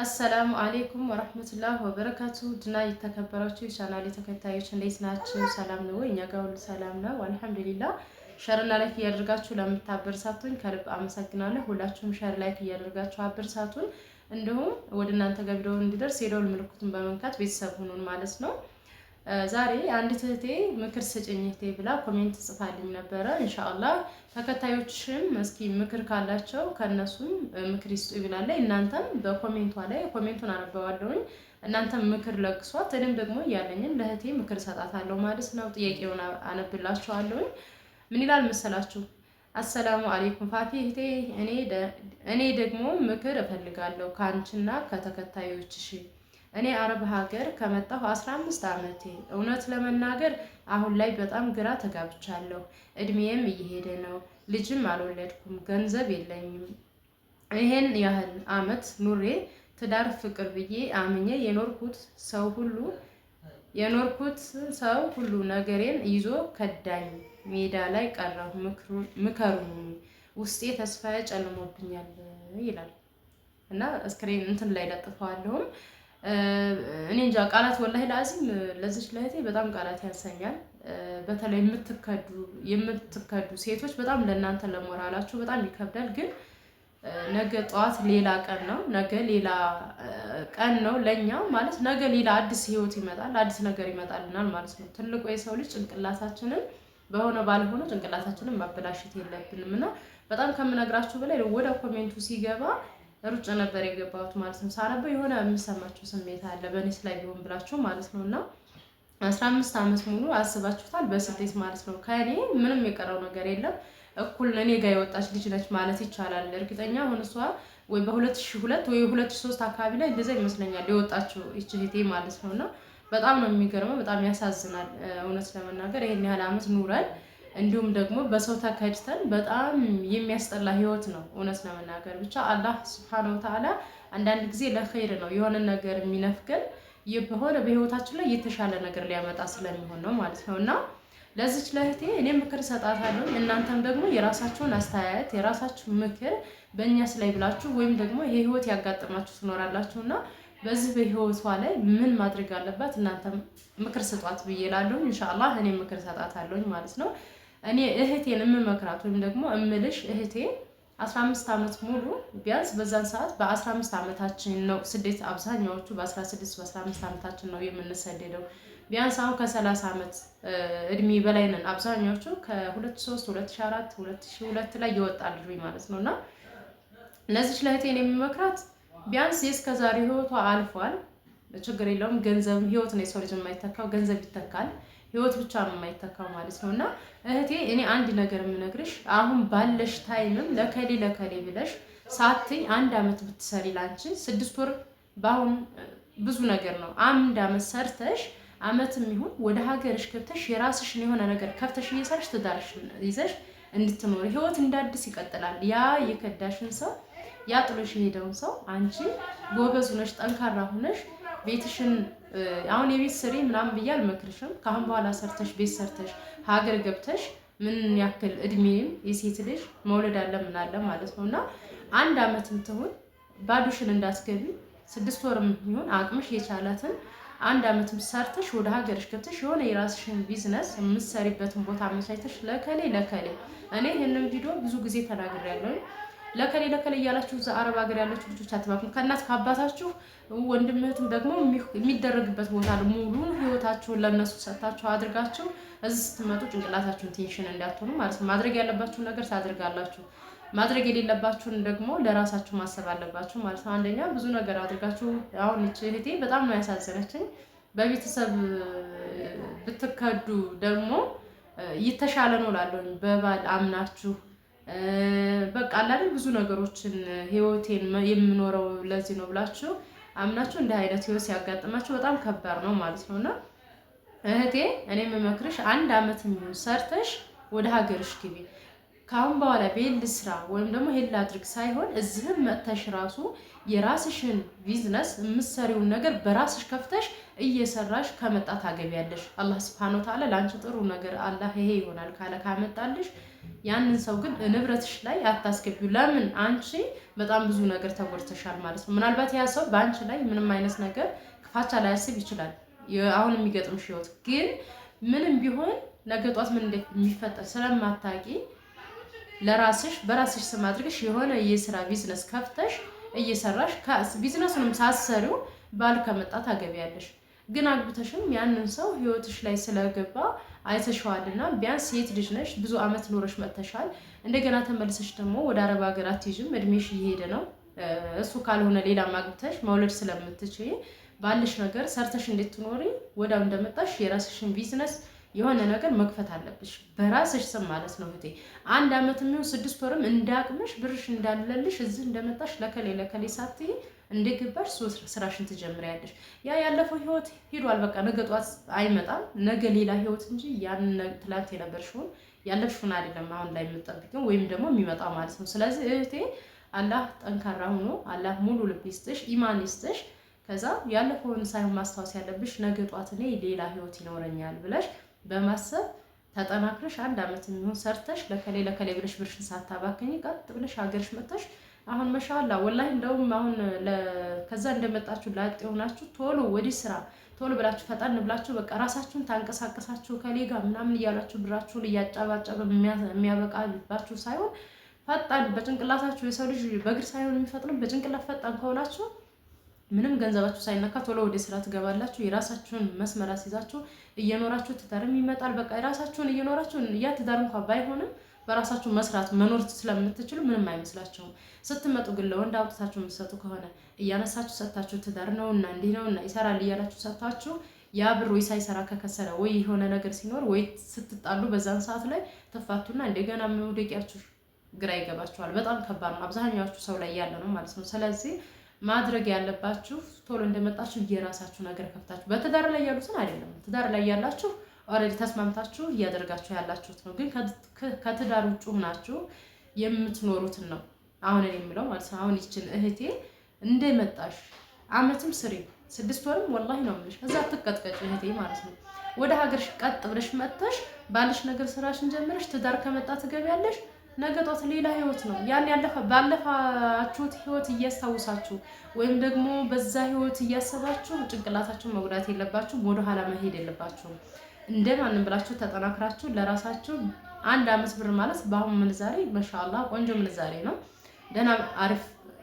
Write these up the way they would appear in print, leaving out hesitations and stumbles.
አሰላሙ አሌይኩም ወረህመቱላህ ወበረካቱ ድና የተከበራችሁ የቻናሌ ተከታዮች እንዴት ናችሁ? ሰላም ነው ወይ? እኛ ጋር ሁሉ ሰላም ነው አልሐምዱሊላህ። ሸርና ላይክ እያደረጋችሁ ለምታበረታቱኝ ከልብ አመሰግናለሁ። ሁላችሁም ሸር ላይክ እያደረጋችሁ አበረታቱን። እንዲሁም ወደ እናንተ ጋር ቪዲዮ እንዲደርስ የደወል ምልክቱን በመንካት ቤተሰብ ሁኑን ማለት ነው። ዛሬ አንዲት እህቴ ምክር ስጭኝ እህቴ ብላ ኮሜንት ጽፋልኝ ነበረ። ኢንሻአላህ ተከታዮችም እስኪ ምክር ካላቸው ከነሱም ምክር ይስጡ ይብላለች። እናንተም በኮሜንቷ ላይ ኮሜንቱን አነበዋለሁኝ። እናንተም ምክር ለግሷት፣ እኔም ደግሞ ያለኝን ለእህቴ ምክር ሰጣታለሁ ማለት ነው። ጥያቄውን አነብላችኋለሁኝ። ምን ይላል መሰላችሁ? አሰላሙ አለይኩም ፋፊ እህቴ፣ እኔ ደግሞ ምክር እፈልጋለሁ ከአንቺና ከተከታዮችሽ። እኔ አረብ ሀገር ከመጣሁ 15 ዓመቴ። እውነት ለመናገር አሁን ላይ በጣም ግራ ተጋብቻለሁ። እድሜዬም እየሄደ ነው። ልጅም አልወለድኩም። ገንዘብ የለኝም። ይሄን ያህል አመት ኑሬ ትዳር ፍቅር ብዬ አምኜ የኖርኩት ሰው ሁሉ ነገሬን ይዞ ከዳኝ። ሜዳ ላይ ቀረሁ። ምከሩኝ። ውስጤ ተስፋዬ ጨልሞብኛል ይላል እና ስክሪን እንትን ላይ ለጥፈዋለሁም። እኔ እንጃ ቃላት ወላሂ ለአዚም ለዚች ለእህቴ በጣም ቃላት ያንሰኛል። በተለይ የምትከዱ ሴቶች በጣም ለእናንተ ለሞራላችሁ በጣም ይከብዳል። ግን ነገ ጠዋት ሌላ ቀን ነው፣ ነገ ሌላ ቀን ነው ለኛ ማለት ነገ ሌላ አዲስ ህይወት ይመጣል፣ አዲስ ነገር ይመጣልናል ማለት ነው። ትልቁ የሰው ልጅ ጭንቅላታችንን በሆነ ባልሆነ ጭንቅላታችንን ማበላሸት የለብንም እና በጣም ከምነግራችሁ በላይ ወደ ኮሜንቱ ሲገባ ሩጭ ነበር የገባሁት ማለት ነው። ሳነበው የሆነ የሚሰማችሁ ስሜት አለ በእኔስ ላይ ቢሆን ብላችሁ ማለት ነው። እና 15 ዓመት ሙሉ አስባችሁታል በስደት ማለት ነው። ከእኔ ምንም የቀረው ነገር የለም። እኩል እኔ ጋር የወጣች ልጅ ነች ማለት ይቻላል። እርግጠኛ አሁን እሷ ወይ በ2002 ወይ 2003 አካባቢ ላይ እንደዛ ይመስለኛል የወጣችው ይህች እህቴ ማለት ነው። እና በጣም ነው የሚገርመው፣ በጣም ያሳዝናል። እውነት ለመናገር ይሄን ያህል አመት ኑረን እንዲሁም ደግሞ በሰው ተከድተን በጣም የሚያስጠላ ህይወት ነው። እውነት ለመናገር ብቻ አላህ ሱብሓነሁ ወተዓላ አንዳንድ ጊዜ ለኸይር ነው የሆነ ነገር የሚነፍገን በሆነ በህይወታችን ላይ የተሻለ ነገር ሊያመጣ ስለሚሆን ነው ማለት ነው። እና ለዚች ለእህቴ እኔ ምክር ሰጣታለሁ። እናንተም ደግሞ የራሳችሁን አስተያየት የራሳችሁን ምክር በእኛስ ላይ ብላችሁ ወይም ደግሞ ይሄ ህይወት ያጋጥማችሁ ትኖራላችሁ እና በዚህ በህይወቷ ላይ ምን ማድረግ አለባት እናንተም ምክር ስጧት ብዬ እላለሁ። ኢንሻአላህ እኔ ምክር ሰጣታለሁ ማለት ነው። እኔ እህቴን የምመክራት ወይም ደግሞ እምልሽ እህቴ 15 ዓመት ሙሉ ቢያንስ በዛን ሰዓት በ15 ዓመታችን ነው ስደት፣ አብዛኛዎቹ በ16 በ15 ዓመታችን ነው የምንሰደደው። ቢያንስ አሁን ከ30 ዓመት እድሜ በላይ ነን አብዛኛዎቹ ከ2003 2004 2002 ላይ ይወጣል ልጅ ማለት ነውና ለዚች ለእህቴን የሚመክራት ቢያንስ የእስከዛሬ ህይወቷ አልፏል። ችግር የለውም። ገንዘብ ህይወት ነው፣ የሰው ልጅ የማይተካው ገንዘብ ይተካል። ህይወት ብቻ ነው የማይተካው ማለት ነው። እና እህቴ እኔ አንድ ነገር የምነግርሽ አሁን ባለሽ ታይምም ለከሌ ብለሽ ሳትይ 1 አመት ብትሰሪ ላንቺ 6 ወር በአሁን ብዙ ነገር ነው። 1 አመት ሰርተሽ አመትም ይሁን ወደ ሀገርሽ ገብተሽ የራስሽን የሆነ ነገር ከፍተሽ እየሰራሽ ትዳርሽን ይዘሽ እንድትኖር ህይወት እንዳዲስ ይቀጥላል። ያ የከዳሽን ሰው ያ ጥሎሽ የሄደውን ሰው አንቺ ጎበዝ ሆነሽ ጠንካራ ሆነሽ ቤትሽን አሁን የቤት ስሪ ምናምን ብዬ አልመክርሽም። ከአሁን በኋላ ሰርተሽ ቤት ሰርተሽ ሀገር ገብተሽ ምን ያክል እድሜም የሴት ልጅ መውለድ አለ ምን አለ ማለት ነው። እና 1 አመትም ትሁን ባዶሽን እንዳትገቢ 6 ወርም ይሁን አቅምሽ የቻላትን 1 አመትም ሰርተሽ ወደ ሀገርሽ ገብተሽ የሆነ የራስሽን ቢዝነስ የምትሰሪበትን ቦታ አመቻችተሽ ለከሌ እኔ ይህንን ቪዲዮ ብዙ ጊዜ ተናግሬያለሁ። ለከሌ እያላችሁ እዛ አረብ ሀገር ያላችሁ ልጆች አትባክኑ። ከእናት ከአባታችሁ ወንድም እህትም ደግሞ የሚደረግበት ቦታ ሙሉ ህይወታችሁን ለነሱ ሰጥታችሁ አድርጋችሁ እዚህ ስትመጡ ጭንቅላታችሁን ቴንሽን እንዳትሆኑ ማለት ነው። ማድረግ ያለባችሁን ነገር ታድርጋላችሁ፣ ማድረግ የሌለባችሁን ደግሞ ለራሳችሁ ማሰብ አለባችሁ ማለት ነው። አንደኛ ብዙ ነገር አድርጋችሁ አሁን እህቴ በጣም ነው ያሳዘነችኝ። በቤተሰብ ብትከዱ ደግሞ የተሻለ ነው እላለሁ። በባል አምናችሁ በቃ አላለ ብዙ ነገሮችን ህይወቴን የምኖረው ለዚህ ነው ብላችሁ አምናችሁ እንደ አይነት ህይወት ሲያጋጥማችሁ በጣም ከባድ ነው ማለት ነውና እህቴ እኔ የምመክርሽ 1 አመት ሰርተሽ ወደ ሀገርሽ ግቢ። ካሁን በኋላ ቤል ስራ ወይም ደግሞ ሄል አድርግ ሳይሆን እዚህም መተሽ ራሱ የራስሽን ቢዝነስ የምትሰሪውን ነገር በራስሽ ከፍተሽ እየሰራሽ ከመጣ ታገቢያለሽ። አላህ Subhanahu Wa Ta'ala ላንቺ ጥሩ ነገር አላህ ይሄ ይሆናል ካለ ካመጣልሽ ያንን ሰው ግን ንብረትሽ ላይ አታስገቢው። ለምን አንቺ በጣም ብዙ ነገር ተጎድተሻል ማለት ነው። ምናልባት ያ ሰው በአንቺ ላይ ምንም አይነት ነገር ክፋቻ ላይ ያስብ ይችላል። አሁን የሚገጥምሽ ህይወት ግን ምንም ቢሆን ነገ ጧት ምን እንደሚፈጠር ስለማታቂ ለራስሽ በራስሽ ስም አድርገሽ የሆነ የስራ ቢዝነስ ከፍተሽ እየሰራሽ ቢዝነሱንም ሳትሰሪው ባል ከመጣ ታገቢያለሽ። ግን አግብተሽም ያንን ሰው ህይወትሽ ላይ ስለገባ አይተሽዋልና ቢያንስ ሴት ልጅ ነሽ፣ ብዙ አመት ኖረሽ መጥተሻል። እንደገና ተመልሰሽ ደግሞ ወደ አረብ ሀገር አትይዥም፣ እድሜሽ እየሄደ ነው። እሱ ካልሆነ ሌላ ማግብተሽ መውለድ ስለምትችይ ባልሽ ነገር ሰርተሽ እንድትኖሪ ወዳው እንደመጣሽ የራስሽን ቢዝነስ የሆነ ነገር መክፈት አለብሽ በራስሽ ስም ማለት ነው እህቴ። 1 አመት የሚሆን 6 ወርም እንዳቅምሽ ብርሽ እንዳለልሽ እዚህ እንደመጣሽ ለከሌ ሳትይ እንደገባሽ ስራሽን ትጀምሪያለሽ። ያ ያለፈው ህይወት ሄዷል፣ በቃ ነገ ጧት አይመጣም። ነገ ሌላ ህይወት እንጂ ያን ትላንት የነበርሽውን ያለፍሽውን አይደለም አሁን ላይ የምትጠብቂው ወይም ደግሞ የሚመጣው ማለት ነው። ስለዚህ እህቴ አላህ ጠንካራ ሆኖ አላህ ሙሉ ልብ ይስጥሽ፣ ኢማን ይስጥሽ። ከዛ ያለፈውን ሳይሆን ማስታወስ ያለብሽ ነገ ጧት እኔ ሌላ ህይወት ይኖረኛል ብለሽ በማሰብ ተጠናክረሽ 1 አመት የሚሆን ሰርተሽ ለከሌ ብለሽ ብርሽን ሳታባክኝ ቀጥ ብለሽ ሀገርሽ መጥተሽ አሁን ማሻአላ ወላሂ እንደውም አሁን ከዛ እንደመጣችሁ ላጤ ሆናችሁ ቶሎ ወዲህ ስራ ቶሎ ብላችሁ ፈጣን ብላችሁ በቃ ራሳችሁን ታንቀሳቀሳችሁ ከሌ ጋር ምናምን እያላችሁ ብራችሁን እያጫባጨበ የሚያበቃባችሁ ሳይሆን ፈጣን በጭንቅላታችሁ የሰው ልጅ በእግር ሳይሆን የሚፈጥነው በጭንቅላት ፈጣን ከሆናችሁ ምንም ገንዘባችሁ ሳይነካ ቶሎ ወደ ስራ ትገባላችሁ። የራሳችሁን መስመር አስይዛችሁ እየኖራችሁ ትዳርም ይመጣል። በቃ የራሳችሁን እየኖራችሁ ያ ትዳር እንኳን ባይሆንም በራሳችሁ መስራት መኖር ስለምትችሉ ምንም አይመስላችሁም። ስትመጡ ግን ለወንድ አውጥታችሁ የምትሰጡ ከሆነ እያነሳችሁ ሰጣችሁ ትዳር ነውና እንዲህ ነውና ይሰራል እያላችሁ ሰጣችሁ ያ ብር ወይ ሳይሰራ ከከሰረ ወይ የሆነ ነገር ሲኖር ወይ ስትጣሉ በዛን ሰዓት ላይ ተፋቱና እንደገና መውደቂያችሁ ግራ ይገባችኋል። በጣም ከባድ ነው። አብዛኛዎቹ ሰው ላይ ያለ ነው ማለት ነው። ስለዚህ ማድረግ ያለባችሁ ቶሎ እንደመጣችሁ የራሳችሁ ነገር ከፍታችሁ በትዳር ላይ ያሉትን አይደለም። ትዳር ላይ ያላችሁ ኦልሬዲ ተስማምታችሁ እያደረጋችሁ ያላችሁት ነው። ግን ከትዳር ውጭ ሆናችሁ የምትኖሩትን ነው አሁን እኔ የምለው ማለት ነው። አሁን ይችን እህቴ እንደመጣሽ አመትም ስሪ 6 ወርም ወላሂ ነው የምልሽ እዛ አትቀጥቀጭ እህቴ ማለት ነው። ወደ ሀገርሽ ቀጥ ብለሽ መጥተሽ ባልሽ ነገር ስራሽን ጀምረሽ ትዳር ከመጣ ትገቢያለሽ። ነገ ጧት ሌላ ህይወት ነው። ያን ባለፋችሁት ህይወት እያስታውሳችሁ ወይም ደግሞ በዛ ህይወት እያሰባችሁ ጭንቅላታችሁን መጉዳት የለባችሁም። ወደ ኋላ መሄድ የለባችሁም። እንደማንም ብላችሁ ተጠናክራችሁ ለራሳችሁ 1 አመት ብር ማለት በአሁኑ ምንዛሬ ማሻአላህ ቆንጆ ምንዛሬ ነው። ደህና አሪፍ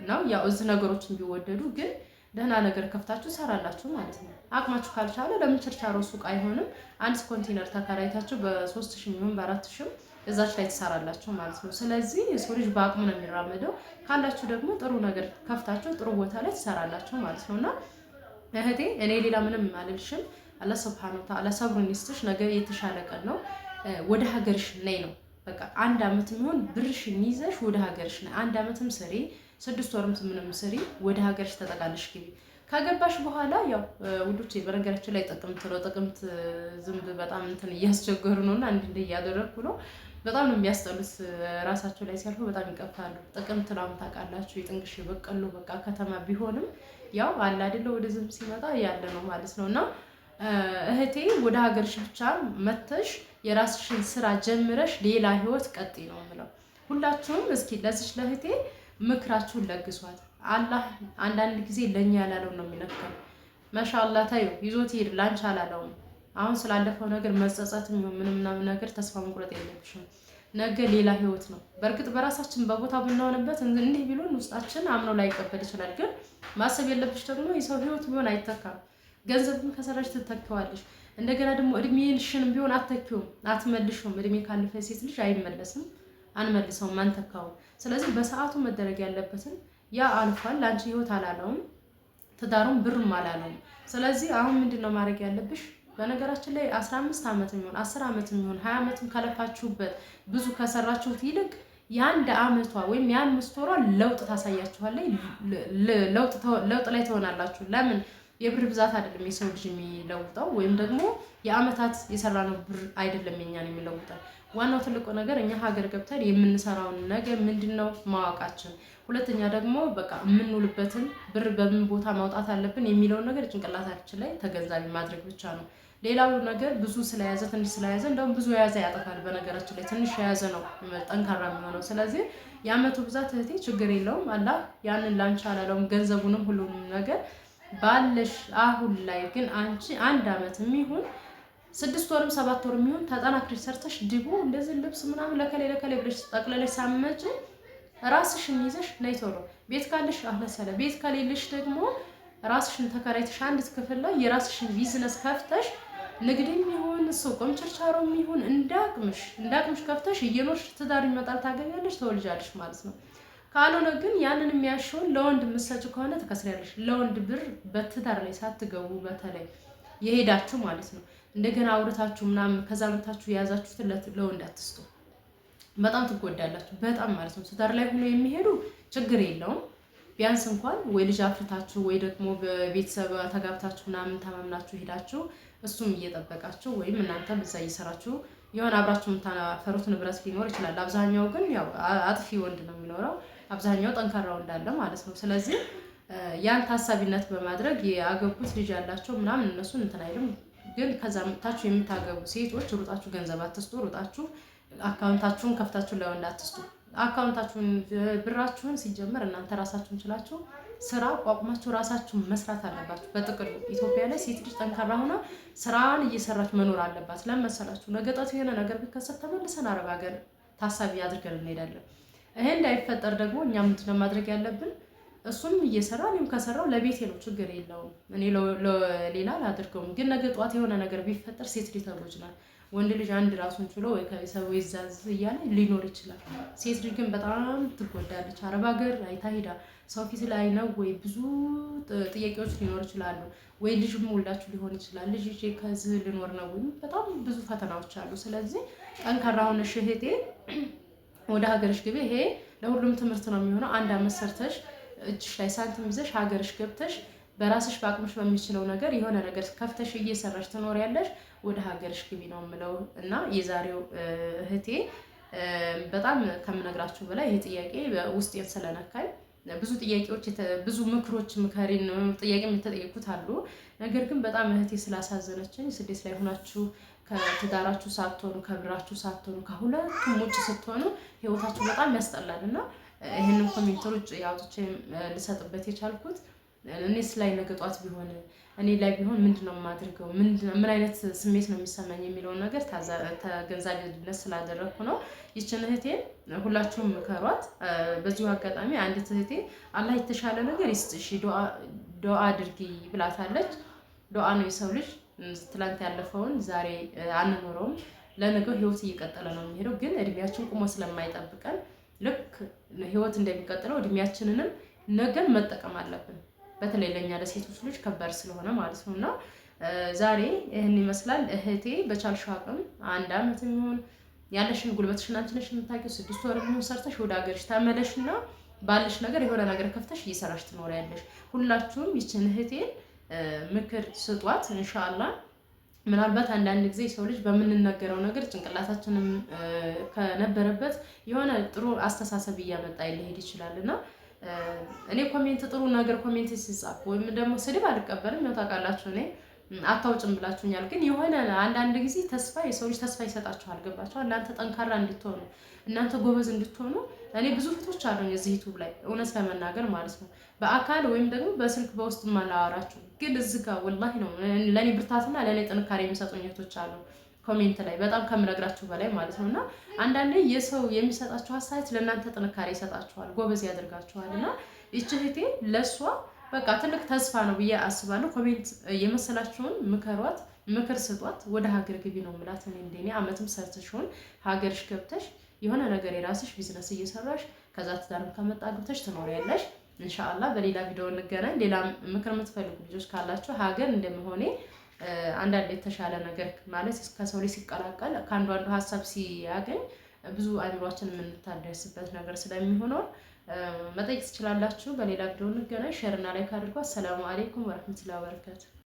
ነው። ያው እዚህ ነገሮችን ቢወደዱ ግን ደህና ነገር ከፍታችሁ ሰራላችሁ ማለት ነው። አቅማችሁ ካልቻለ ለምን ቸርቻሮ ሱቅ አይሆንም? 1 ኮንቴነር ተከራይታችሁ በ3000 ይሁን በ4000 እዛች ላይ ትሰራላችሁ ማለት ነው። ስለዚህ የሰው ልጅ በአቅሙ ነው የሚራመደው። ካላችሁ ደግሞ ጥሩ ነገር ከፍታችሁ ጥሩ ቦታ ላይ ትሰራላችሁ ማለት ነውና እህቴ እኔ ሌላ ምንም አልልሽም። አላህ Subhanahu Wa Ta'ala ሰብሩን ይስጥሽ። ነገ የተሻለ ቀን ነው። ወደ ሀገርሽ ነይ ነው በቃ 1 አመት የሚሆን ብርሽን ይዘሽ ወደ ሀገርሽ ነይ። 1 አመትም ስሪ 6 ወርም ምንም ስሪ ወደ ሀገርሽ ተጠቃለሽ ግቢ። ከገባሽ በኋላ ያው ውዶቼ በነገራችን ላይ ጥቅምት ዝምብ በጣም እንትን እያስቸገሩ ነውና እንዴ እያደረኩ ነው። በጣም ነው የሚያስጠሉት። ራሳቸው ላይ ሲያልፉ በጣም ይቀፋሉ። ጥቅምት ነው ታውቃላችሁ። የጥንቅሽ በቀሉ በቃ ከተማ ቢሆንም ያው አለ አይደለ ወደ ዝም ሲመጣ ያለ ነው ማለት ነውና እህቴ ወደ ሀገርሽ ብቻ መተሽ የራስሽን ስራ ጀምረሽ ሌላ ህይወት ቀጥይ ነው የምለው። ሁላችሁም እስኪ ለዚች ለእህቴ ምክራችሁን ለግሷት። አላህ አንዳንድ ጊዜ ለኛ ያላለው ነው የሚነካው። ማሻአላህ ታዩ ይዞት ይሄድ ላንቻ አላለውም። አሁን ስላለፈው ነገር መጸጸትም ምንም ነገር ተስፋ መቁረጥ የለብሽም። ነገ ሌላ ህይወት ነው። በእርግጥ በራሳችን በቦታ ብንሆንበት እንዲህ ቢሉን ውስጣችን አምኖ ላይቀበል ይችላል። ግን ማሰብ የለብሽ ደግሞ የሰው ህይወት ቢሆን አይተካም። ገንዘብም ከሰራሽ ትተካዋለሽ። እንደገና ደግሞ እድሜሽንም ቢሆን አትተኪውም፣ አትመልሽውም። እድሜ ካለፈ ሴት ልጅ አይመለስም፣ አንመልሰውም፣ አንተካውም። ስለዚህ በሰዓቱ መደረግ ያለበትን ያ አልፏል። ላንቺ ህይወት አላለውም፣ ትዳሩም ብሩም አላለውም። ስለዚህ አሁን ምንድነው ማድረግ ያለብሽ? በነገራችን ላይ 15 አመት የሚሆን 10 አመት የሚሆን 20 አመትም ከለፋችሁበት ብዙ ከሰራችሁት ይልቅ የ1 አመቷ ወይም የ5 ወሯ ለውጥ ታሳያችኋለች። ለውጥ ላይ ትሆናላችሁ። ለምን? የብር ብዛት አይደለም የሰው ልጅ የሚለውጠው፣ ወይም ደግሞ የአመታት የሰራነው ብር አይደለም የኛን የሚለውጠው። ዋናው ትልቁ ነገር እኛ ሀገር ገብተን የምንሰራውን ነገር ምንድነው ማወቃችን፣ ሁለተኛ ደግሞ በቃ የምንውልበትን ብር በምን ቦታ ማውጣት አለብን የሚለውን ነገር ጭንቅላታችን ላይ ተገንዛቢ ማድረግ ብቻ ነው። ሌላው ነገር ብዙ ስለያዘ ትንሽ ስለያዘ እንደውም ብዙ የያዘ ያጠፋል። በነገራችን ላይ ትንሽ የያዘ ነው ጠንካራ የሚሆነው። ስለዚህ የአመቱ ብዛት እህቴ ችግር የለውም። አላህ ያንን ላንቺ አላለውም፣ ገንዘቡንም ሁሉንም ነገር ባለሽ። አሁን ላይ ግን አንቺ አንድ አመት የሚሆን 6 ወርም 7 ወርም የሚሆን ተጠናክረሽ ሰርተሽ ድቦ እንደዚህ ልብስ ምናምን ለከሌ ብለሽ ጠቅለለሽ ሳመጪ ራስሽን ይዘሽ ነይ ቶሎ። ቤት ካለሽ አህለሰለ፣ ቤት ከሌለሽ ደግሞ ራስሽን ተከራይተሽ አንድ ክፍል ላይ የራስሽን ቢዝነስ ከፍተሽ ንግድም ይሁን ሱቅም ችርቻሮም ይሁን እንዳቅምሽ ከፍተሽ እየኖርሽ ትዳር ይመጣል፣ ታገኛለሽ፣ ተወልጃለሽ ማለት ነው። ካልሆነ ግን ያንን የሚያሸውን ለወንድ ምሰጭ ከሆነ ትከስሪያለሽ። ለወንድ ብር በትዳር ላይ ሳትገቡ በተለይ የሄዳችሁ ማለት ነው እንደገና አውርታችሁ ምናምን ከዛ መታችሁ የያዛችሁትን ለወንድ አትስጡ። በጣም ትጎዳላችሁ፣ በጣም ማለት ነው። ትዳር ላይ ሆኖ የሚሄዱ ችግር የለውም ቢያንስ እንኳን ወይ ልጅ አፍርታችሁ ወይ ደግሞ በቤተሰብ ተጋብታችሁ ምናምን ተማምናችሁ ሄዳችሁ እሱም እየጠበቃችሁ ወይም እናንተ በዛ እየሰራችሁ የሆነ አብራችሁ የምታፈሩት ንብረት ሊኖር ይችላል። አብዛኛው ግን ያው አጥፊ ወንድ ነው የሚኖረው፣ አብዛኛው ጠንካራው እንዳለ ማለት ነው። ስለዚህ ያን ታሳቢነት በማድረግ ያገቡት ልጅ ያላቸው ምናምን እነሱን እንትን አይልም። ግን ከዛ መጥታችሁ የምታገቡ ሴቶች ሩጣችሁ ገንዘብ አትስጡ፣ ሩጣችሁ አካውንታችሁን ከፍታችሁ ለወንድ አትስጡ። አካውንታችሁን ብራችሁን ሲጀመር እናንተ ራሳችሁን ችላችሁ ስራ ቋቁማችሁ ራሳችሁን መስራት አለባችሁ። በጥቅሉ ኢትዮጵያ ላይ ሴት ልጅ ጠንካራ ሆና ስራን እየሰራች መኖር አለባት። ለመሰላችሁ ነገ ጧት የሆነ ነገር ቢከሰት ተመልሰን አረብ ሀገር ታሳቢ አድርገን እንሄዳለን። ይሄ እንዳይፈጠር ደግሞ እኛ ምንድነው ማድረግ ያለብን? እሱም እየሰራ እኔም ከሰራው ለቤቴ ነው፣ ችግር የለውም። እኔ ሌላ አላደርገውም። ግን ነገ ጧት የሆነ ነገር ቢፈጠር ሴት ልጅ ተጎጂ ናት። ወንድ ልጅ አንድ ራሱን ችሎ ወይ ከቤተሰቡ ይዛዝ እያለ ሊኖር ይችላል። ሴት ልጅ ግን በጣም ትጎዳለች። አረብ ሀገር አይታ ሄዳ ሰው ፊት ላይ ነው ወይ ብዙ ጥያቄዎች ሊኖር ይችላሉ። ወይ ልጅም ወልዳችሁ ሊሆን ይችላል። ልጅ ከዚህ ልኖር ነው ወይ በጣም ብዙ ፈተናዎች አሉ። ስለዚህ ጠንካራ ሆነሽ እህቴ ወደ ሀገርሽ ግቢ። ይሄ ለሁሉም ትምህርት ነው የሚሆነው። አንድ አመት ሰርተሽ እጅሽ ላይ ሳንቲም ይዘሽ ሀገርሽ ገብተሽ በራስሽ በአቅምሽ በሚችለው ነገር የሆነ ነገር ከፍተሽ እየሰራሽ ትኖሪያለሽ። ወደ ሀገርሽ ግቢ ነው የምለው እና የዛሬው እህቴ በጣም ከምነግራችሁ በላይ ይሄ ጥያቄ ውስጤን ስለነካኝ ብዙ ጥያቄዎች ብዙ ምክሮች ምከሪን ጥያቄ የተጠየቁት አሉ። ነገር ግን በጣም እህቴ ስላሳዘነችኝ ስደት ላይ ሆናችሁ ከትዳራችሁ ሳትሆኑ ከብራችሁ ሳትሆኑ ከሁለቱም ውጭ ስትሆኑ ህይወታችሁ በጣም ያስጠላል እና ይህንን ኮሜንተሮች አውጥቼ ልሰጥበት የቻልኩት እኔስ ላይ ነገ ጧት ቢሆን እኔ ላይ ቢሆን ምንድነው የማድርገው፣ ምን አይነት ስሜት ነው የሚሰማኝ የሚለውን ነገር ተገንዛቢነት ስላደረግኩ ነው። ይችን እህቴን ሁላችሁም ምከሯት። በዚሁ አጋጣሚ አንዲት እህቴ አላህ የተሻለ ነገር ይስጥሽ ዱአ አድርጊ ብላታለች። ዱአ ነው የሰው ልጅ ትላንት ያለፈውን ዛሬ አንኖረውም። ለነገው ህይወት እየቀጠለ ነው የሚሄደው። ግን እድሜያችን ቁሞ ስለማይጠብቀን ልክ ህይወት እንደሚቀጥለው እድሜያችንንም ነገን መጠቀም አለብን። በተለይ ለኛ ለሴቶች ልጅ ከባድ ስለሆነ ማለት ነው። እና ዛሬ ይህን ይመስላል እህቴ። በቻልሽው አቅም አንድ አመት የሚሆን ያለሽን ጉልበትሽን አንቺ ነሽ የምታውቂው። 6 ወር የሚሆን ሰርተሽ ወደ ሀገርሽ ተመለሽና ባለሽ ነገር የሆነ ነገር ከፍተሽ እየሰራሽ ትኖሪያለሽ። ሁላችሁም ይችን እህቴን ምክር ስጧት ኢንሻአላህ። ምናልባት አንዳንድ ጊዜ ሰው ልጅ በምንነገረው ነገር ጭንቅላታችንም ከነበረበት የሆነ ጥሩ አስተሳሰብ እያመጣ ሊሄድ ይችላል እና እኔ ኮሜንት ጥሩ ነገር ኮሜንት ሲጻፍ ወይም ደግሞ ስድብ አልቀበልም። ነው ታውቃላችሁ፣ እኔ አታውጭም ብላችሁኛል። ግን የሆነ አንዳንድ ጊዜ ተስፋ የሰው ልጅ ተስፋ ይሰጣችኋል። ገባችኋል? እናንተ ጠንካራ እንድትሆኑ እናንተ ጎበዝ እንድትሆኑ እኔ ብዙ ፍቶች አሉኝ እዚህ ዩቲዩብ ላይ እውነት ለመናገር ማለት ነው። በአካል ወይም ደግሞ በስልክ በውስጥ ማላወራችሁ ግን እዚህ ጋር ወላሂ ነው ለኔ ብርታትና ለኔ ጥንካሬ የሚሰጡኝ እህቶች አሉ ኮሜንት ላይ በጣም ከምነግራችሁ በላይ ማለት ነው። እና አንዳንዴ የሰው የሚሰጣችሁ ሀሳብ ለእናንተ ጥንካሬ ይሰጣችኋል፣ ጎበዝ ያደርጋችኋል። እና ይህች እህቴ ለእሷ በቃ ትልቅ ተስፋ ነው ብዬ አስባለሁ። ኮሜንት የመሰላችሁን ምከሯት፣ ምክር ስጧት። ወደ ሀገር ግቢ ነው የምላት እኔ እንደኔ አመትም ሰርተሽ ሆን ሀገርሽ ገብተሽ የሆነ ነገር የራስሽ ቢዝነስ እየሰራሽ ከዛ ትዳርም ከመጣ ገብተሽ ትኖሪያለሽ። ኢንሻአላህ በሌላ ቪዲዮ እንገናኝ። ሌላ ምክር የምትፈልጉ ልጆች ካላችሁ ሀገር እንደመሆኔ አንዳንድ የተሻለ ነገር ማለት ከሰው ላይ ሲቀላቀል ከአንዱ አንዱ ሀሳብ ሲያገኝ ብዙ አእምሯችን የምንታደስበት ነገር ስለሚሆነው መጠየቅ ትችላላችሁ። በሌላ ቪዲዮ እንገናኝ። ሼር እና ላይክ አድርጉ። አሰላሙ አለይኩም ወራህመቱላሂ ወበረካቱ።